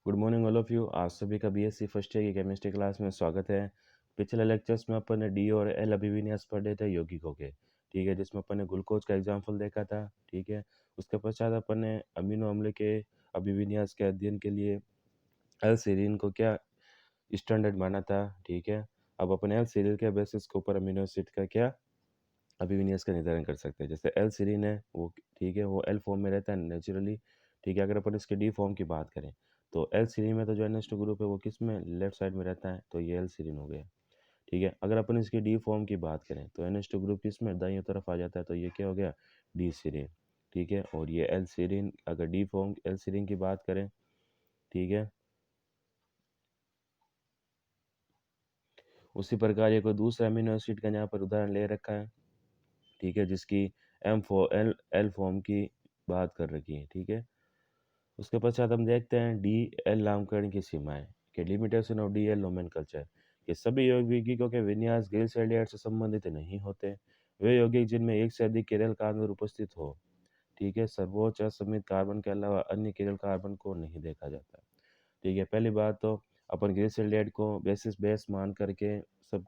Good morning all of you. आप सभी का बीएससी फर्स्ट ईयर की केमिस्ट्री क्लास में स्वागत है। पिछले लेक्चर्स में अपन ने डी और एल अभिविन्यास पढ़े थे यौगिकों के, ठीक है, जिसमें अपन ने ग्लूकोज का एग्जाम्पल देखा था, ठीक है। उसके पश्चात अपन ने अमीनो अम्ल के अभिविन्यास के अध्ययन के लिए एल सीरीन को क्या स्टैंडर्ड माना था, ठीक है। अब अपन एल सीरीन के बेसिस के ऊपर अमीनो एसिड का क्या अभिविन्यास का निर्धारण कर सकते हैं। जैसे एल सीरीन है वो, ठीक है, वो एल फॉर्म में रहता है नेचुरली, ठीक है। अगर अपन इसके डी फॉर्म की बात करें तो एल सीरीन में तो जो NH2 ग्रुप है वो किस में, लेफ्ट साइड में रहता है, तो ये एल सीरीन हो गया, ठीक है। अगर अपन इसकी डी फॉर्म की बात करें तो NH2 ग्रुप किस में, दाईं तरफ आ जाता है, तो ये क्या हो गया, डी सीरीन, ठीक है। और ये एल सीरीन, अगर डी फॉर्म एल सीरीन की बात करें, ठीक है, उसी प्रकार ये कोई दूसरा अमीनो एसिड का यहाँ पर उदाहरण ले रखा है, ठीक है, जिसकी एल फॉर्म की बात कर रखी है, ठीक है। उसके पश्चात हम देखते हैं डी एल नामकरण की सीमाएं, कि limitation of D L nomenclature, कि सभी यौगिकों के विन्यास गिल सेल्यूलाइड से संबंधित नहीं होते। वे यौगिक जिनमें एक से अधिक किरल कार्बन उपस्थित हो, ठीक है, सर्वोच्च असमित कार्बन के अलावा अन्य किरल कार्बन को नहीं देखा जाता, ठीक है। पहली बात तो अपन ग्लिसरॉल सल्फेट को बेस मान करके सब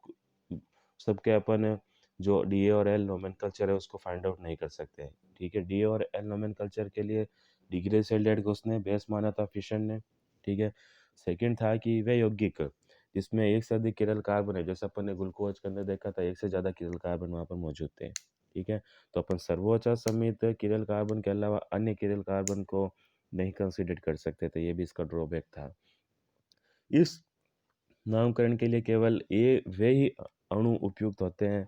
सबके अपन जो डी और एल नोमेनकल्चर है उसको फाइंड आउट नहीं कर सकते, ठीक है। डी और एल नोमेनकल्चर के लिए डिग्री सेल्डेड को उसने बेस माना था फिशन ने, ठीक है। सेकंड था कि वे यौगिक जिसमें एक से अधिक किरल कार्बन है, जैसे अपन ने ग्लूकोज के अंदर देखा था एक से ज़्यादा किरल कार्बन वहाँ पर मौजूद थे, ठीक है। तो अपन सर्वोच्च समित किरल कार्बन के अलावा अन्य किरल कार्बन को नहीं कंसिडर कर सकते थे, ये भी इसका ड्रॉबैक था। इस नामकरण के लिए केवल ये वे ही अणु उपयुक्त होते हैं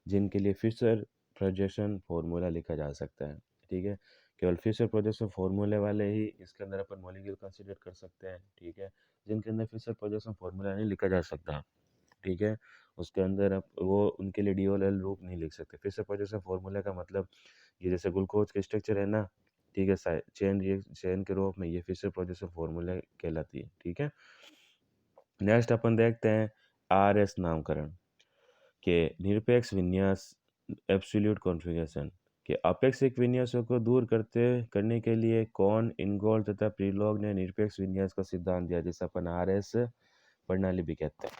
जिनके लिए फिशर प्रोजेक्शन फॉर्मूला लिखा जा सकता है, ठीक है। केवल फिशर प्रोजेक्शन फॉर्मूले वाले ही इसके अंदर अपन मॉलिक्यूल कंसीडर कर सकते हैं, ठीक है। जिनके अंदर फिशर प्रोजेक्शन फॉर्मूला नहीं लिखा जा सकता, ठीक है, उसके अंदर अब वो उनके लिए DOL रूप नहीं लिख सकते। फिशर प्रोजेक्शन फॉर्मूला का मतलब ये जैसे ग्लूकोज के स्ट्रक्चर है ना, ठीक है, चेन के रूप में ये फिशर प्रोजेक्शन फॉर्मूला कहलाती है, ठीक है। नेक्स्ट अपन देखते हैं RS नामकरण के निरपेक्ष विन्यास, एब्सोल्यूट कॉन्फ़िगरेशन, के अपेक्षिक विन्यासों को दूर करने के लिए कौन, इनगोल्ड तथा प्रीलॉग ने निरपेक्ष विन्यास का सिद्धांत दिया, जिसे अपन RS प्रणाली भी कहते हैं,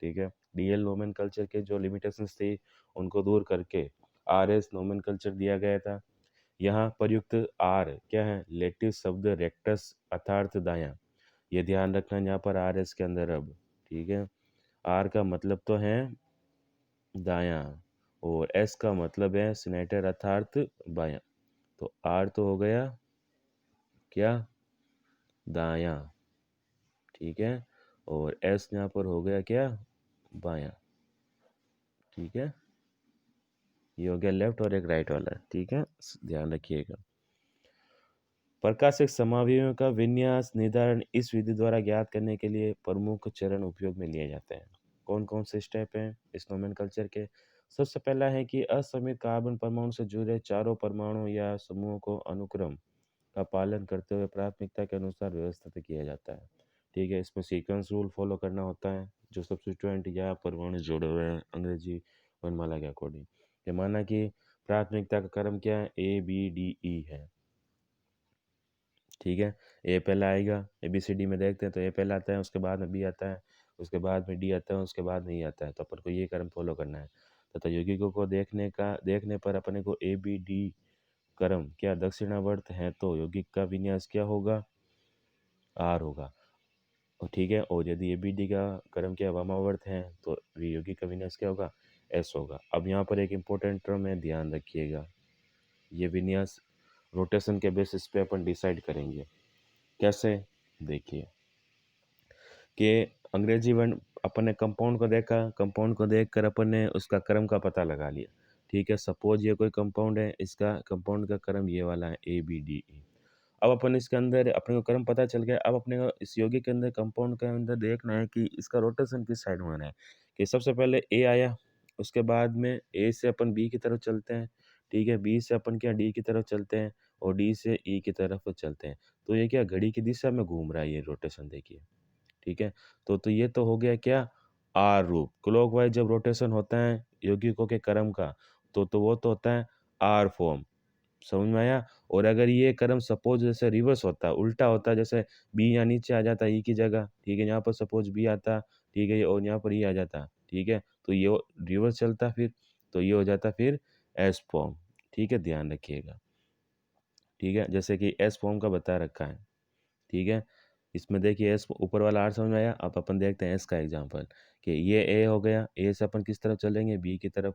ठीक है। DL नोमेनकल्चर के जो लिमिटेशंस थी उनको दूर करके RS नोमेनकल्चर दिया गया था। यहाँ प्रयुक्त R क्या है, लेटिव शब्द रेक्टस अर्थात दायां, ये ध्यान रखना यहाँ पर RS के अंदर अब, ठीक है। R का मतलब तो है दायां और S का मतलब है स्नेटर अर्थात बायां, तो R तो हो गया क्या, दायां, ठीक है, और S यहाँ पर हो गया क्या, बायां, ठीक है। ये हो गया लेफ्ट और एक राइट वाला, ठीक है, ध्यान रखिएगा। प्रकाशिक समावयवों का विन्यास निर्धारण इस विधि द्वारा ज्ञात करने के लिए प्रमुख चरण उपयोग में लिए जाते हैं। कौन कौन से स्टेप हैं इस नोमेनकल्चर के? सबसे पहला है कि असमित कार्बन परमाणु से जुड़े चारों परमाणु या समूहों को अनुक्रम का पालन करते हुए प्राथमिकता के अनुसार व्यवस्थित किया जाता है, ठीक है। इसमें सीक्वेंस रूल फॉलो करना होता है, जो सब्स्टिट्यूएंट या परमाणु जोड़े हुए हैं अंग्रेजी वर्णमाला के अकॉर्डिंग। ये माना कि प्राथमिकता का क्रम क्या है, ABDE है, ठीक है। ए पहला आएगा, ABCD में देखते हैं तो ए पहला आता है, उसके बाद में बी आता है, उसके बाद में डी आता है, उसके बाद में ई आता है, तो अपन को ये क्रम फॉलो करना है। तथा यौगिकों को देखने पर अपने को ABD क्रम क्या दक्षिणावर्त है तो यौगिक का विन्यास क्या होगा, R होगा, और ठीक है। और यदि ABD का क्रम क्या वामावर्त है तो यौगिक का विन्यास क्या होगा, S होगा। अब यहाँ पर एक इम्पोर्टेंट टर्म है, ध्यान रखिएगा, ये विन्यास रोटेशन के बेसिस पे अपन डिसाइड करेंगे। कैसे, देखिए कि अंग्रेजी वर्ण अपन ने कंपाउंड को देखा, कंपाउंड को देखकर अपन ने उसका क्रम का पता लगा लिया, ठीक है। सपोज ये कोई कंपाउंड है, इसका कंपाउंड का क्रम ये वाला है ABDE। अब अपन इसके अंदर अपने को क्रम पता चल गया, अब अपने को इस यौगिक के अंदर कंपाउंड के अंदर देखना है कि इसका रोटेशन किस साइड में होना है। कि सबसे पहले ए आया, उसके बाद में ए से अपन बी की तरफ चलते हैं, ठीक है, बी से अपन क्या डी की तरफ चलते हैं, और डी से ई की तरफ चलते हैं, तो ये क्या घड़ी की दिशा में घूम रहा है ये रोटेशन, देखिए, ठीक है। तो ये तो हो गया क्या, आर रूप। क्लॉकवाइज जब रोटेशन होता है यौगिकों के क्रम का तो वो तो होता है आर फॉर्म, समझ में आया। और अगर ये क्रम सपोज जैसे रिवर्स होता, उल्टा होता, जैसे बी यहाँ नीचे आ जाता ई की जगह, ठीक है, यहाँ पर सपोज बी आता, ठीक है, और यहाँ पर ई आ जाता, ठीक है, तो ये रिवर्स चलता फिर, तो ये हो जाता फिर एस फॉर्म, ठीक है, ध्यान रखिएगा, ठीक है, जैसे कि एस फॉर्म का बता रखा है, ठीक है। इसमें देखिए एस ऊपर वाला आर समझ में आया। अब अपन देखते हैं एस का एग्जांपल, कि ये ए हो गया, ए से अपन किस तरफ चलेंगे, बी की तरफ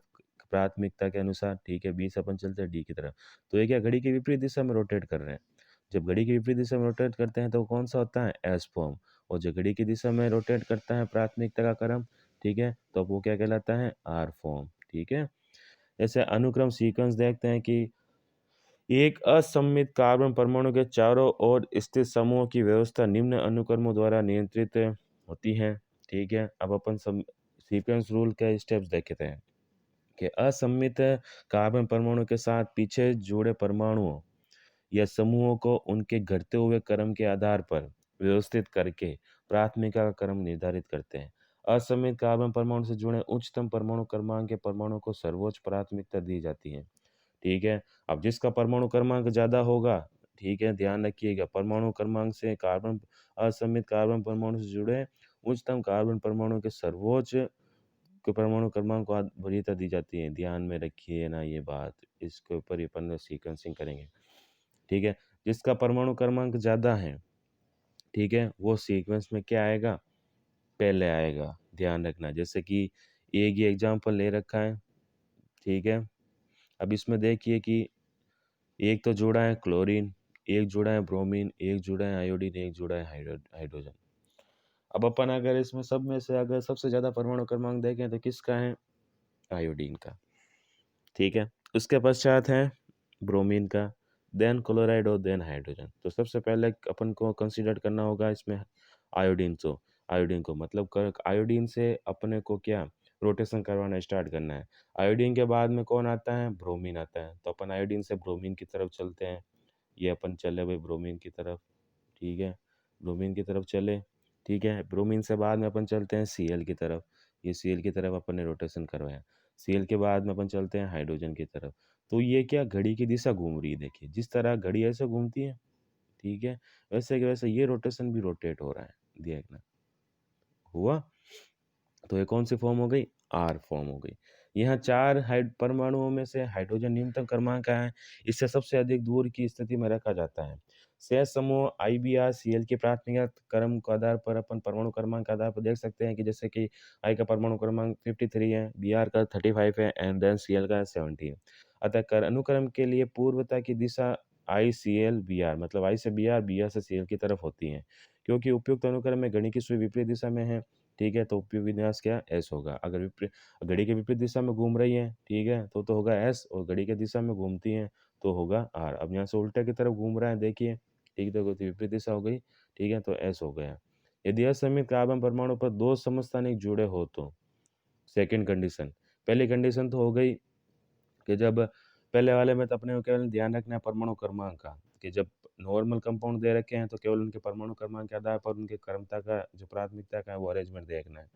प्राथमिकता के अनुसार, ठीक है, बी से अपन चलते हैं डी की तरफ। तो ये क्या घड़ी की विपरीत दिशा में रोटेट कर रहे हैं। जब घड़ी की विपरीत दिशा में रोटेट करते हैं तो कौन सा होता है, एस फॉर्म। और जो घड़ी की दिशा में रोटेट करता है प्राथमिकता का क्रम, ठीक है, तो वो क्या कहलाता है, आर फॉर्म, ठीक है। जैसे अनुक्रम सीक्वेंस देखते हैं कि एक असममित कार्बन परमाणु के चारों ओर स्थित समूहों की व्यवस्था निम्न अनुक्रमों द्वारा नियंत्रित होती है, ठीक है। अब अपन सीक्वेंस रूल के स्टेप्स देखते हैं कि असममित कार्बन परमाणु के साथ पीछे जुड़े परमाणुओं या समूहों को उनके घटते हुए क्रम के आधार पर व्यवस्थित करके प्राथमिकता का क्रम निर्धारित करते हैं। असममित कार्बन परमाणु से जुड़े उच्चतम परमाणु क्रमांक के परमाणु को सर्वोच्च प्राथमिकता दी जाती है, ठीक है। अब जिसका परमाणु क्रमांक ज़्यादा होगा, ठीक है, ध्यान रखिएगा, परमाणु क्रमांक से कार्बन असममित कार्बन परमाणु से जुड़े उच्चतम कार्बन परमाणु के सर्वोच्च के परमाणु क्रमांक को वरीयता दी जाती है। ध्यान में रखिए ना ये बात, इसके ऊपर ही अपन सीक्वेंसिंग करेंगे, ठीक है। जिसका परमाणु क्रमांक ज़्यादा है, ठीक है, वो सीक्वेंस में क्या आएगा, पहले आएगा, ध्यान रखना। जैसे कि एक ये एग्जाम्पल ले रखा है, ठीक है। अब इसमें देखिए कि एक तो जुड़ा है क्लोरीन, एक जुड़ा है ब्रोमीन, एक जुड़ा है आयोडीन, एक जुड़ा है हाइड्रोजन। अब अपन अगर इसमें सब में से अगर सबसे ज़्यादा परमाणु क्रमांक देखें तो किसका है, आयोडीन का, ठीक है। उसके पश्चात है ब्रोमीन का, देन क्लोराइड और देन हाइड्रोजन। तो सबसे पहले अपन को कंसीडर करना होगा इसमें आयोडीन को, मतलब आयोडीन से अपने को क्या रोटेशन करवाना स्टार्ट करना है। आयोडीन के बाद में कौन आता है, ब्रोमीन आता है, तो अपन आयोडीन से ब्रोमीन की तरफ चलते हैं। ये अपन चले भाई ब्रोमीन की तरफ, ठीक है, ब्रोमीन की तरफ चले, ठीक है। ब्रोमीन से बाद में अपन चलते हैं सीएल की तरफ, ये सीएल की तरफ अपन ने रोटेशन करवाया। सीएल के बाद में अपन चलते हैं हाइड्रोजन की तरफ। तो ये क्या घड़ी की दिशा घूम रही है, देखिए जिस तरह घड़ी ऐसे घूमती है, ठीक है, वैसे के वैसे ये रोटेशन भी रोटेट हो रहा है, देखना हुआ। तो ये कौन सी फॉर्म हो गई, आर फॉर्म हो गई। यहाँ चार परमाणुओं में से हाइड्रोजन न्यूनतम क्रमांक का है, इससे सबसे अधिक दूर की स्थिति में रखा जाता है। शेष समूह आईबीआर सीएल के प्राथमिकता क्रम के आधार पर अपन परमाणु क्रमांक के आधार पर देख सकते हैं कि जैसे कि आई का परमाणु क्रमांक 53 है, बीआर का 35 है एंड देन सीएल का 17। अतः अनुक्रम के लिए पूर्वता की दिशा आई सी एल बी आर, मतलब आई से बी आर, बी आर से सी एल की तरफ होती है। क्योंकि उपयुक्त अनुक्रम में घड़ी की सुई विपरीत दिशा में है, ठीक है, तो उपयुक्त विन्यास क्या, एस होगा। अगर विपरीत घड़ी के विपरीत दिशा में घूम रही है, ठीक है, तो होगा एस, और घड़ी के दिशा में घूमती है तो होगा आर। अब यहाँ से उल्टे की तरफ घूम रहा है, देखिए, ठीक है, तो विपरीत दिशा हो गई, ठीक है, तो एस हो गया। यदि असममित कार्बन परमाणु पर दो समस्थानिक जुड़े हो तो सेकंड कंडीशन, पहली कंडीशन तो हो गई कि जब पहले वाले में तो अपने को केवल ध्यान रखना है परमाणु क्रमांक का, कि जब नॉर्मल कंपाउंड दे रखे हैं तो केवल उनके परमाणु क्रमांक के आधार पर उनके क्रमता का जो प्राथमिकता का है वो अरेंजमेंट देखना है।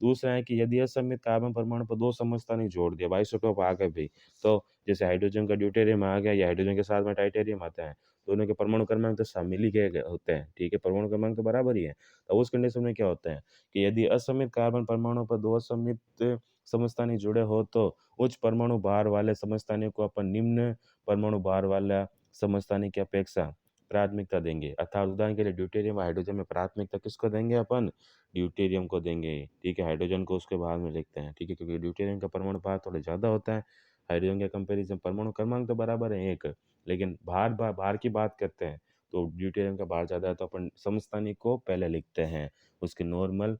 दूसरा है कि यदि असममित कार्बन परमाणु पर दो समस्थानिक जोड़ दिया, आइसोटोप आ गए भाई, तो जैसे हाइड्रोजन का ड्यूटेरियम आ गया या हाइड्रोजन के साथ में टाइटेरियम आता है, दोनों के परमाणु क्रमांक तो शामिल ही के होते हैं, ठीक है, परमाणु क्रमांक तो बराबर ही है। तो उस कंडीशन में क्या होता है कि यदि असममित कार्बन परमाणु पर दो असममित समस्थानिक जुड़े हो तो उच्च परमाणु भार वाले समस्थानिक को अपन निम्न परमाणु भार वाला समस्थानिक की अपेक्षा प्राथमिकता देंगे। अर्थात उदाहरण के लिए ड्यूटेरियम और हाइड्रोजन में प्राथमिकता किसको देंगे, अपन ड्यूटेरियम को देंगे, ठीक है, हाइड्रोजन को उसके बाद में लिखते हैं, ठीक है, क्योंकि ड्यूटेरियम का परमाणु भार थोड़ा ज़्यादा होता है हाइड्रोजन के कंपेरिजन। परमाणु क्रमांक तो बराबर है एक, लेकिन भार की बात करते हैं तो ड्यूटेरियम का भार ज़्यादा है, तो अपन समस्थानिक को पहले लिखते हैं उसके नॉर्मल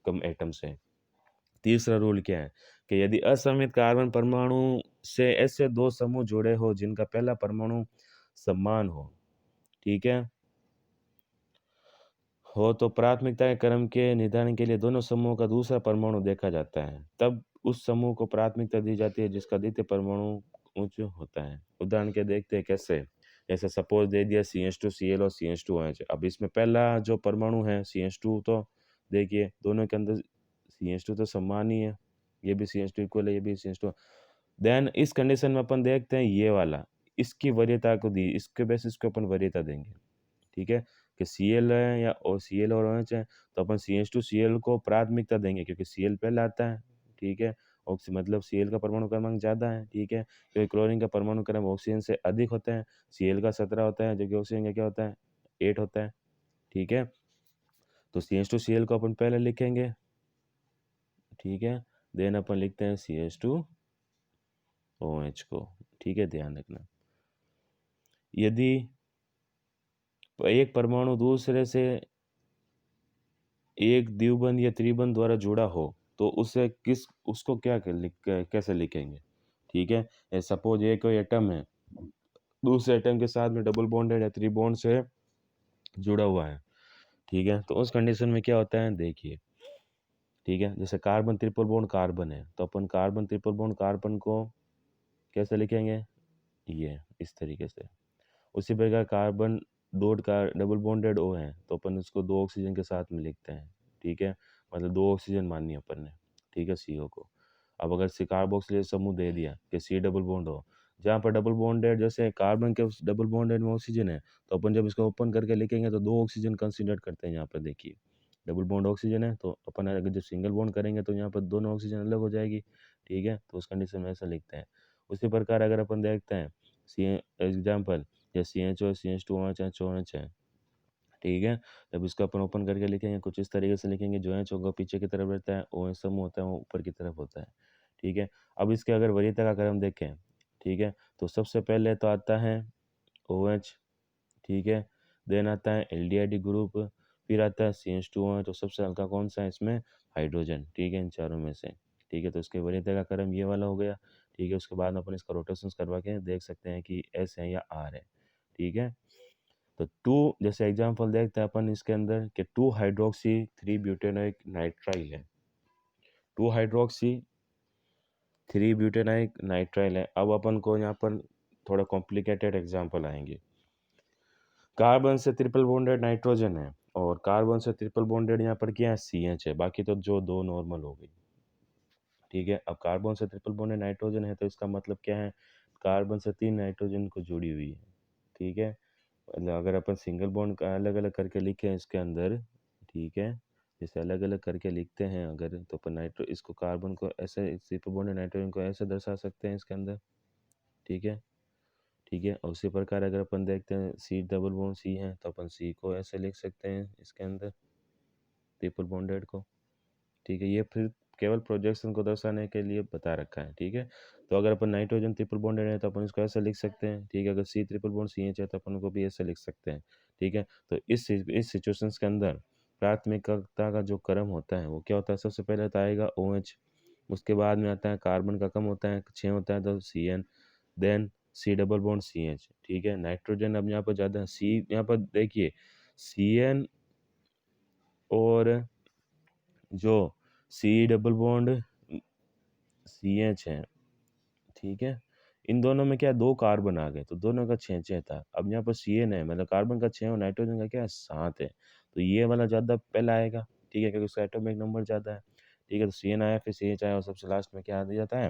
कम एटम से। तीसरा रूल क्या है कि यदि असममित कार्बन परमाणु से ऐसे दो समूह जुड़े हो जिनका पहला परमाणु समान ठीक है हो तो प्राथमिकता के क्रम के निर्धारण के लिए दोनों समूहों का दूसरा परमाणु देखा जाता है। तब उस समूह को प्राथमिकता दी जाती है जिसका द्वितीय परमाणु उच्च होता है। उदाहरण के देखते हैं कैसे, जैसे सपोज दे दिया CH2Cl और CH2OH। अब इसमें पहला जो परमाणु है CH2, तो देखिए दोनों के अंदर CH2 तो समान ही है, ये भी CH2 इक्वल है, ये भी CH2। देन इस कंडीशन में अपन देखते हैं ये वाला, इसकी वरीयता को दी, इसके बेसिस पे अपन वरीयता देंगे, ठीक है? कि Cl है या ओ Cl और OH है, तो अपन CH2Cl को प्राथमिकता देंगे क्योंकि Cl पहले आता है, ठीक है? मतलब Cl का परमाणु क्रमांक ज़्यादा है, ठीक है? क्योंकि क्लोरीन का परमाणु क्रमांक ऑक्सीजन से अधिक होता है, Cl का 17 होता है, जबकि ऑक्सीजन का क्या होता है? 8 होता है, ठीक है? तो CH2Cl को अपन पहले लिखेंगे, ठीक है? देन अपन लिखते हैं CH2OH को, ठीक है? ध्यान रखना। यदि एक परमाणु दूसरे से एक द्विबंध या त्रिबंध द्वारा जुड़ा हो तो उसको कैसे लिखेंगे, ठीक है? सपोज ये कोई एटम है, दूसरे एटम के साथ में डबल बॉन्डेड या त्रि बॉन्ड से जुड़ा हुआ है, ठीक है? तो उस कंडीशन में क्या होता है देखिए, ठीक है? जैसे कार्बन ट्रिपल बॉन्ड कार्बन है, तो अपन कार्बन ट्रिपल बॉन्ड कार्बन को कैसे लिखेंगे, ये इस तरीके से। उसी प्रकार कार्बन डॉट का डबल बॉन्डेड O है, तो अपन उसको 2 ऑक्सीजन के साथ में लिखते हैं, ठीक है? मतलब 2 ऑक्सीजन मानी अपन ने, ठीक है, CO को। अब अगर सी कार्बोक्सिलेज समूह दे दिया कि C डबल बॉन्ड हो, जहाँ पर डबल बॉन्डेड जैसे कार्बन के उस डबल बॉन्डेड में ऑक्सीजन है, तो अपन जब इसको ओपन करके लिखेंगे तो 2 ऑक्सीजन कंसीडर करते हैं यहाँ पर देखिए। डबल बॉन्ड ऑक्सीजन है, तो अपन अगर जब सिंगल बॉन्ड करेंगे तो यहाँ पर दोनों ऑक्सीजन अलग हो जाएगी, ठीक है? तो उस कंडीशन में ऐसा लिखते हैं। उसी प्रकार अगर अपन देखते हैं सी एग्जाम्पल या CHO, CH2OH, HOH है, ठीक है? जब इसको अपन ओपन करके लिखेंगे कुछ इस तरीके से लिखेंगे, जो OH होगा पीछे की तरफ रहता है, OH समूह होता है वो ऊपर की तरफ होता है, ठीक है? अब इसके अगर वरीयता का क्रम देखें, ठीक है? तो सबसे पहले तो आता है OH, ठीक है? देन आता है एल्डिहाइड ग्रुप, फिर आता है CH2OH, तो सबसे हल्का कौन सा है इसमें? हाइड्रोजन, ठीक है? इन चारों में से, ठीक है? तो इसके वरीयता का क्रम ये वाला हो गया, ठीक है? उसके बाद अपन इसका रोटेशंस करवा के देख सकते हैं कि S है या R है, ठीक है? तो 2 जैसे एग्जांपल देखते हैं अपन इसके अंदर कि 2 हाइड्रोक्सी 3 ब्यूटेनोइक नाइट्राइल है, 2 हाइड्रोक्सी 3 ब्यूटेनोइक नाइट्राइल है। अब अपन को यहाँ पर थोड़ा कॉम्प्लिकेटेड एग्जांपल आएंगे। कार्बन से ट्रिपल बॉन्डेड नाइट्रोजन है और कार्बन से ट्रिपल बॉन्डेड यहाँ पर क्या है? CH है, बाकी तो जो 2 नॉर्मल हो गई, ठीक है? अब कार्बन से ट्रिपल बॉन्डेड नाइट्रोजन है तो इसका मतलब क्या है? कार्बन से 3 नाइट्रोजन को जुड़ी हुई है, ठीक है? मतलब अगर अपन सिंगल बॉन्ड का अलग अलग करके लिखें इसके अंदर, ठीक है? जैसे अलग अलग करके लिखते हैं अगर, तो अपन नाइट्रो इसको कार्बन को ऐसे ट्रिपल बॉन्ड नाइट्रोजन को ऐसे दर्शा सकते हैं इसके अंदर, ठीक है? ठीक है, और उसी प्रकार अगर अपन देखते हैं C डबल बॉन्ड C है तो अपन C को ऐसे लिख सकते हैं इसके अंदर ट्रिपल बॉन्डेड को, ठीक है? ये फिर केवल प्रोजेक्शन को दर्शाने के लिए बता रखा है, ठीक है? तो अगर अपन नाइट्रोजन ट्रिपल बॉन्डेड है तो अपन इसको ऐसे लिख सकते हैं, ठीक है? अगर C ट्रिपल बॉन्ड CH है तो अपन को भी ऐसे लिख सकते हैं, ठीक है? तो इस सिचुएशंस के अंदर प्राथमिकता का जो क्रम होता है वो क्या होता है? सबसे पहले तो आएगा OH, उसके बाद में आता है कार्बन का कम होता है 6 होता है तो CN, then C double bond CH, ठीक है? नाइट्रोजन अब यहाँ पर ज़्यादा है, C यहाँ पर देखिए CN और जो C डबल बॉन्ड CH है, ठीक है? इन दोनों में क्या है? 2 कार्बन आ गए तो दोनों का 6-6 था। अब यहाँ पर CN है मतलब कार्बन का 6 और नाइट्रोजन का क्या है? 7 है। तो ये वाला ज़्यादा पहला आएगा, ठीक है? क्योंकि उसका एटॉमिक नंबर ज़्यादा है, ठीक है? तो CN आया फिर CH आया और सबसे लास्ट में क्या आ जाता है?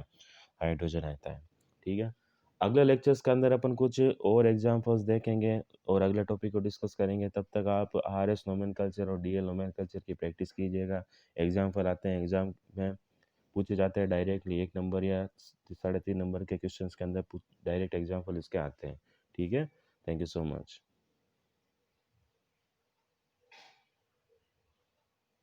हाइड्रोजन आता है, ठीक है? अगले लेक्चर्स के अंदर अपन कुछ और एग्जांपल्स देखेंगे और अगले टॉपिक को डिस्कस करेंगे। तब तक आप RS नोमेनकल्चर और DL नोमेनकल्चर की प्रैक्टिस कीजिएगा। एग्जाम्पल आते हैं, एग्जाम में पूछे जाते हैं डायरेक्टली 1 नंबर या 3.5 नंबर के क्वेश्चंस के अंदर डायरेक्ट एग्जाम्पल इसके आते हैं, ठीक है? Thank you so much.